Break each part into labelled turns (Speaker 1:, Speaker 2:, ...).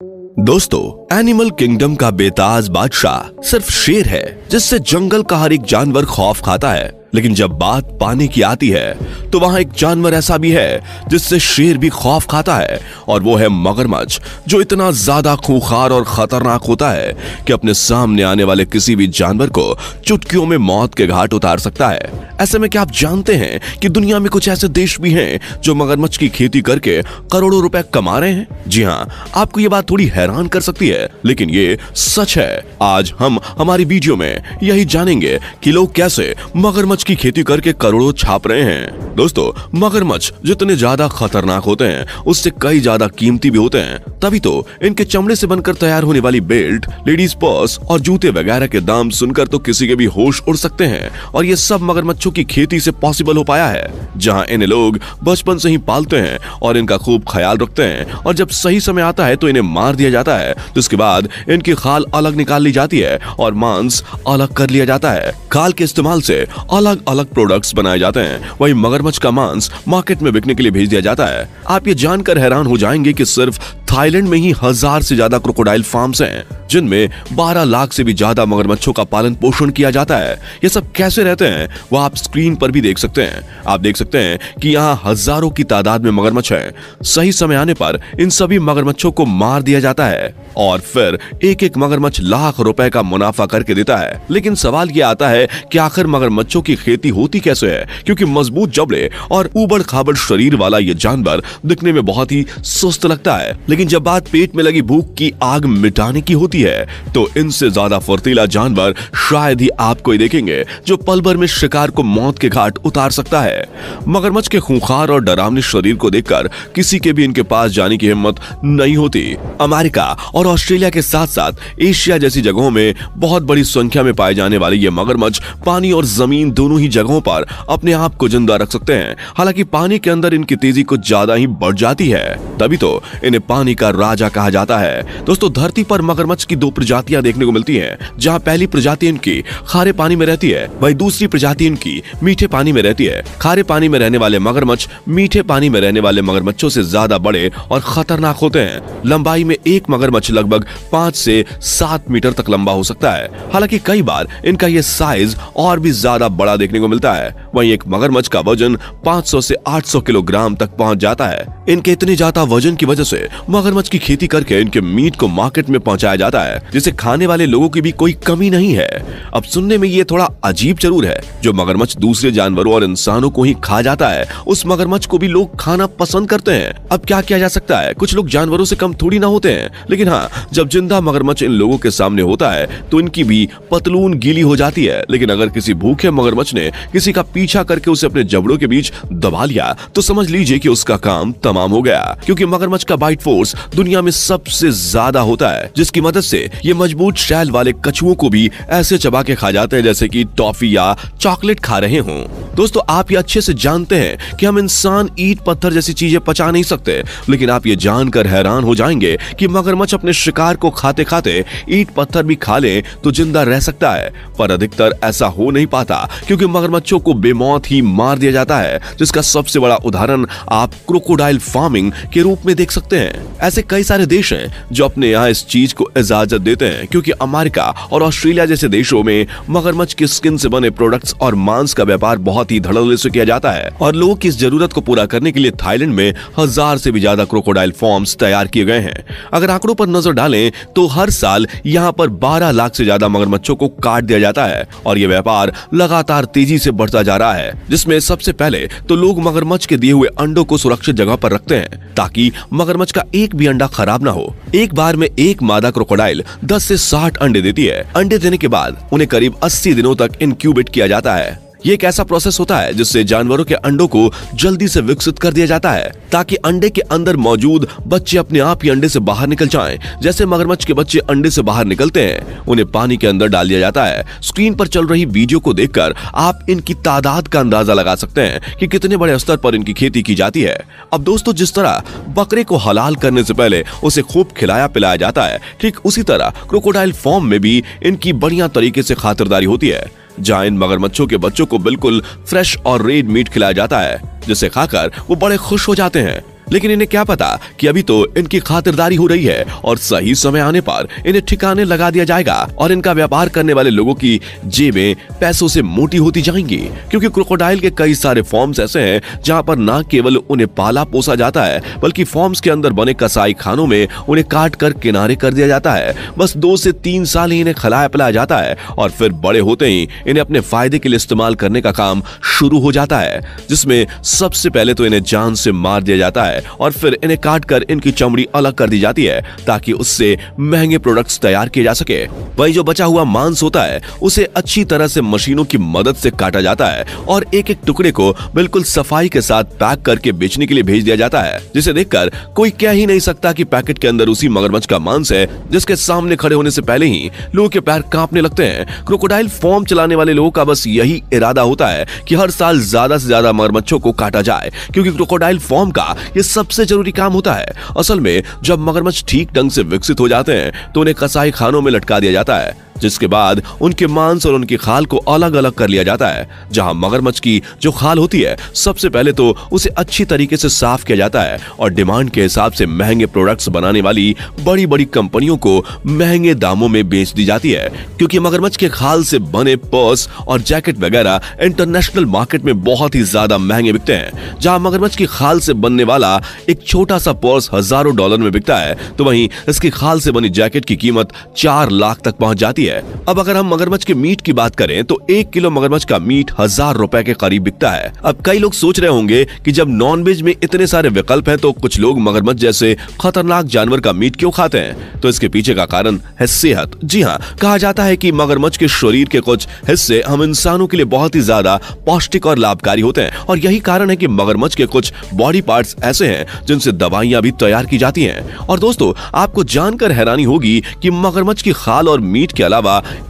Speaker 1: दोस्तों, animal kingdom का बेताज बादशाह सिर्फ शेर है जिससे जंगल का हर एक जानवर खौफ खाता है। लेकिन जब बात पानी की आती है तो वहां एक जानवर ऐसा भी है जिससे शेर भी खौफ खाता है, और वो है मगरमच्छ, जो इतना ज्यादा खूंखार और खतरनाक होता है कि अपने सामने आने वाले किसी भी जानवर को चुटकियों में मौत के घाट उतार सकता है। ऐसे में क्या आप जानते हैं कि दुनिया में कुछ ऐसे देश भी हैं जो मगरमच्छ की खेती करके करोड़ों रुपए कमा रहे हैं? जी हाँ, आपको ये बात थोड़ी हैरान कर सकती है, लेकिन ये सच है। आज हम हमारी वीडियो में यही जानेंगे कि लोग कैसे मगरमच्छ की खेती करके करोड़ों छाप रहे हैं। दोस्तों, मगरमच्छ जितने ज्यादा खतरनाक होते हैं उससे कई ज्यादा कीमती भी होते हैं। तभी तो इनके चमड़े से बनकर तैयार होने वाली बेल्ट, लेडीज पर्स और जूते वगैरह के दाम सुनकर तो किसी के भी होश उड़ सकते हैं। और ये सब मगरमच्छों की खेती से पॉसिबल हो पाया है, जहां इन्हें लोग बचपन से ही पालते हैं और इनका खूब ख्याल रखते हैं। और जब सही समय आता है तो इन्हें मार दिया जाता है, तो इसके बाद इनकी खाल अलग निकाल ली जाती है और मांस अलग कर लिया जाता है। खाल के इस्तेमाल से अलग अलग प्रोडक्ट्स बनाए जाते हैं। वही मगरमच्छ का मांस मार्केट में बिकने के लिए भेज दिया जाता है। आप ये जानकर हैरान हो जाएंगे कि सिर्फ थाईलैंड में ही 1000 से ज्यादा क्रोकोडाइल फार्म्स हैं, जिनमें 12 लाख से भी ज्यादा मगरमच्छों का पालन पोषण किया जाता है। ये सब कैसे रहते हैं वो आप स्क्रीन पर भी देख सकते हैं। आप देख सकते हैं कि यहाँ हजारों की तादाद में मगरमच्छ हैं। सही समय आने पर इन सभी मगरमच्छों को मार दिया जाता है और फिर एक एक मगरमच्छ लाख रुपए का मुनाफा करके देता है। लेकिन सवाल ये आता है कि आखिर मगरमच्छों की खेती होती कैसे है, क्योंकि मजबूत जबड़े और उबड़ खाबड़ शरीर वाला ये जानवर दिखने में बहुत ही सुस्त लगता है। लेकिन जब बात पेट में लगी भूख की आग मिटाने की होती है तो इनसे ज्यादा फुर्तीला जानवर शायद ही आपको ही देखेंगे, जो पल भर में शिकार को मौत के घाट उतार सकता है। मगरमच्छ के खूंखार और डरावने शरीर को देखकर किसी के भी इनके पास जाने की हिम्मत नहीं होती। अमेरिका और ऑस्ट्रेलिया के साथ साथ एशिया जैसी जगहों में बहुत बड़ी संख्या में पाए जाने वाले ये मगरमच्छ पानी और जमीन दोनों ही जगहों पर अपने आप को जिंदा रख सकते हैं। हालांकि पानी के अंदर इनकी तेजी कुछ ज्यादा ही बढ़ जाती है, तभी तो इन्हें पानी का राजा कहा जाता है। दोस्तों, धरती पर मगरमच्छ की 2 प्रजातियां देखने को मिलती हैं, जहां पहली प्रजाति इनकी खारे पानी में रहती है, वही दूसरी प्रजाति इनकी मीठे पानी में रहती है। खारे पानी में रहने वाले मगरमच्छ मीठे पानी में रहने वाले मगरमच्छों से ज्यादा बड़े और खतरनाक होते हैं। लंबाई में एक मगरमच्छ लगभग 5 से 7 मीटर तक लंबा हो सकता है। हालांकि कई बार इनका ये साइज और भी ज्यादा बड़ा देखने को मिलता है। वहीं एक मगरमच्छ का वजन 500 से 800 किलोग्राम तक पहुंच जाता है। इनके इतने ज्यादा वजन की वजह से मगरमच्छ की खेती करके इनके मीट को मार्केट में पहुंचाया जाता है, जिसे खाने वाले लोगों की भी कोई कमी नहीं है। अब सुनने में ये थोड़ा अजीब जरूर है, जो मगरमच्छ दूसरे जानवरों और इंसानों को ही खा जाता है, उस मगरमच्छ को भी लोग खाना पसंद करते हैं। अब क्या किया जा सकता है, कुछ लोग जानवरों से कम थोड़ी ना होते हैं। लेकिन हाँ, जब जिंदा मगरमच्छ इन लोगों के सामने होता है तो इनकी भी पतलून गीली हो जाती है। लेकिन अगर किसी भूखे मगरमच्छ ने किसी का पीछा करके उसे अपने जबड़ों के बीच दबा लिया तो समझ लीजिए कि उसका काम तमाम हो गया, क्योंकि मगरमच्छ का बाइट फोर्स दुनिया में सबसे ज्यादा होता है, जिसकी मदद से ये मजबूत शैल वाले कछुओं को भी ऐसे चबा के खा जाते हैं जैसे कि टॉफी या चॉकलेट खा रहे हों। दोस्तों, आप ये अच्छे से जानते हैं कि हम इंसान ईंट पत्थर जैसी चीजें पचा नहीं सकते, लेकिन आप ये जानकर हैरान हो जाएंगे कि मगरमच्छ अपने शिकार को खाते खाते ईंट पत्थर भी खा ले तो जिंदा रह सकता है। पर अधिकतर ऐसा हो नहीं पाता, क्योंकि मगरमच्छों को बेमौत ही मार दिया जाता है, जिसका सबसे बड़ा उदाहरण आप क्रोकोडाइल फार्मिंग के रूप में देख सकते हैं। ऐसे कई सारे देश हैं जो अपने यहाँ इस चीज को इजाजत देते हैं, क्योंकि अमेरिका और ऑस्ट्रेलिया जैसे देशों में मगरमच्छ की स्किन से बने प्रोडक्ट्स और मांस का व्यापार बहुत ही धड़ल्ले से किया जाता है। और लोगों की इस जरूरत को पूरा करने के लिए थाईलैंड में 1000 से भी ज्यादा क्रोकोडाइल फार्म्स तैयार किए गए हैं। अगर आंकड़ों पर नजर डालें तो हर साल यहाँ पर 12 लाख से ज्यादा मगरमच्छों को काट दिया जाता है, और ये व्यापार लगातार तेजी से बढ़ता जा रहा है। जिसमें सबसे पहले तो लोग मगरमच्छ के दिए हुए अंडों को सुरक्षित जगह पर रखते हैं, ताकि मगरमच्छ का एक भी अंडा खराब ना हो। एक बार में एक मादा क्रोकोडाइल 10 से 60 अंडे देती है। अंडे देने के बाद उन्हें करीब 80 दिनों तक इनक्यूबेट किया जाता है। ये एक ऐसा प्रोसेस होता है जिससे जानवरों के अंडों को जल्दी से विकसित कर दिया जाता है, ताकि अंडे के अंदर मौजूद बच्चे अपने आप ही अंडे से बाहर निकल जाएं। जैसे मगरमच्छ के बच्चे अंडे से बाहर निकलते हैं, उन्हें पानी के अंदर डाल दिया जाता है। स्क्रीन पर चल रही वीडियो को देखकर आप इनकी तादाद का अंदाजा लगा सकते हैं कि कितने बड़े स्तर पर इनकी खेती की जाती है। अब दोस्तों, जिस तरह बकरे को हलाल करने से पहले उसे खूब खिलाया पिलाया जाता है, ठीक उसी तरह क्रोकोडाइल फार्म में भी इनकी बढ़िया तरीके से खातिरदारी होती है, जहां इन मगरमच्छों के बच्चों को बिल्कुल फ्रेश और रेड मीट खिलाया जाता है, जिसे खाकर वो बड़े खुश हो जाते हैं। लेकिन इन्हें क्या पता कि अभी तो इनकी खातिरदारी हो रही है और सही समय आने पर इन्हें ठिकाने लगा दिया जाएगा और इनका व्यापार करने वाले लोगों की जेबें पैसों से मोटी होती जाएंगी। क्योंकि क्रोकोडाइल के कई सारे फॉर्म्स ऐसे हैं जहां पर न केवल उन्हें पाला पोसा जाता है बल्कि फॉर्म्स के अंदर बने कसाई खानों में उन्हें काट कर किनारे कर दिया जाता है। बस 2 से 3 साल ही इन्हें खिलाया पिलाया जाता है और फिर बड़े होते ही इन्हें अपने फायदे के लिए इस्तेमाल करने का काम शुरू हो जाता है, जिसमें सबसे पहले तो इन्हें जान से मार दिया जाता है और फिर इन्हें काट कर इनकी चमड़ी अलग कर दी जाती है ताकि उससे महंगे प्रोडक्ट्स तैयार किए जा सके। वही जो बचा हुआ मांस होता है उसे अच्छी तरह से मशीनों की मदद से काटा जाता है और एक एक टुकड़े को बिल्कुल सफाई के साथ पैक करके बेचने के लिए भेज दिया जाता है, जिसे देखकर कोई कह ही नहीं सकता कि पैकेट के अंदर उसी मगरमच्छ का मांस है जिसके सामने खड़े होने से पहले ही लोगों के पैर कांपने लगते हैं। क्रोकोडाइल फॉर्म चलाने वाले लोगों का बस यही इरादा होता है कि हर साल ज्यादा से ज्यादा मगरमच्छों को काटा जाए, क्योंकि क्रोकोडाइल फॉर्म का ये सबसे जरूरी काम होता है। असल में जब मगरमच्छ ठीक ढंग से विकसित हो जाते हैं तो उन्हें कसाई खानों में लटका दिया जाता है, जिसके बाद उनके मांस और उनकी खाल को अलग अलग कर लिया जाता है। जहां मगरमच्छ की जो खाल होती है सबसे पहले तो उसे अच्छी तरीके से साफ किया जाता है और डिमांड के हिसाब से महंगे प्रोडक्ट्स बनाने वाली बड़ी बड़ी कंपनियों को महंगे दामों में बेच दी जाती है, क्योंकि मगरमच्छ के खाल से बने पर्स और जैकेट वगैरह इंटरनेशनल मार्केट में बहुत ही ज्यादा महंगे बिकते हैं। जहां मगरमच्छ की खाल से बनने वाला एक छोटा सा पर्स हजारों डॉलर में बिकता है, तो वहीं इसकी खाल से बनी जैकेट की कीमत 4 लाख तक पहुंच जाती है। अब अगर हम मगरमच्छ के मीट की बात करें तो 1 किलो मगरमच्छ का मीट 1000 रुपए के करीब बिकता है। अब कई लोग सोच रहे होंगे कि जब नॉनवेज में इतने सारे विकल्प हैं तो कुछ लोग मगरमच्छ जैसे खतरनाक जानवर का मीट क्यों खाते हैं? तो इसके पीछे का कारण है सेहत। जी हाँ, कहा जाता है कि मगरमच्छ के शरीर के कुछ हिस्से हम इंसानों के लिए बहुत ही ज्यादा पौष्टिक और लाभकारी होते हैं और यही कारण है कि मगरमच्छ के कुछ बॉडी पार्ट्स ऐसे हैं जिनसे दवाइयां भी तैयार की जाती हैं। और दोस्तों, आपको जानकर हैरानी होगी कि मगरमच्छ की खाल और मीट के अलावा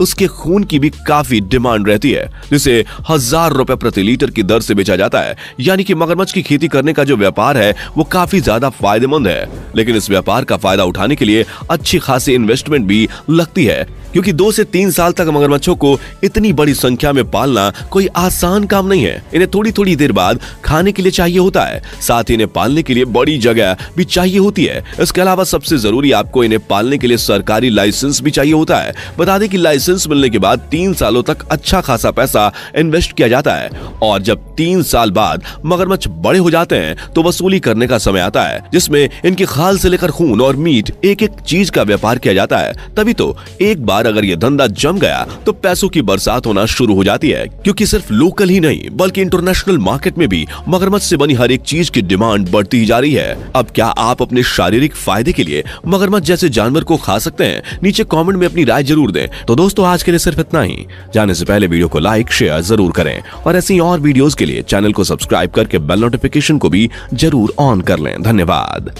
Speaker 1: उसके खून की भी काफी डिमांड रहती है, जिसे 1000 रुपए प्रति लीटर की दर से बेचा जाता है। यानी कि मगरमच्छ की खेती करने का जो व्यापार है वो काफी ज्यादा फायदेमंद है, लेकिन इस व्यापार का फायदा उठाने के लिए अच्छी खासी इन्वेस्टमेंट भी लगती है, क्योंकि 2 से 3 साल तक मगरमच्छों को इतनी बड़ी संख्या में पालना कोई आसान काम नहीं है। इन्हें थोड़ी थोड़ी देर बाद खाने के लिए चाहिए होता है, साथ ही इन्हें पालने के लिए बड़ी जगह भी चाहिए होती है। इसके अलावा सबसे जरूरी आपको इन्हें पालने के लिए सरकारी लाइसेंस भी चाहिए होता है। बता दें कि लाइसेंस मिलने के बाद 3 सालों तक अच्छा खासा पैसा इन्वेस्ट किया जाता है और जब 3 साल बाद मगरमच्छ बड़े हो जाते हैं तो वसूली करने का समय आता है, जिसमें इनकी खाल से लेकर खून और मीट एक एक चीज का व्यापार किया जाता है। तभी तो एक बार अगर ये धंधा जम गया तो पैसों की बरसात होना शुरू हो जाती है, क्योंकि सिर्फ लोकल ही नहीं बल्कि इंटरनेशनल मार्केट में भी मगरमच्छ से बनी हर एक चीज की डिमांड बढ़ती ही जा रही है। अब क्या आप अपने शारीरिक फायदे के लिए मगरमच्छ जैसे जानवर को खा सकते हैं? नीचे कमेंट में अपनी राय जरूर दें। तो दोस्तों, आज के लिए सिर्फ इतना ही। जाने से पहले वीडियो को लाइक शेयर जरूर करें और ऐसी और वीडियोस के लिए चैनल को सब्सक्राइब करके बेल नोटिफिकेशन को भी जरूर ऑन कर लें। धन्यवाद।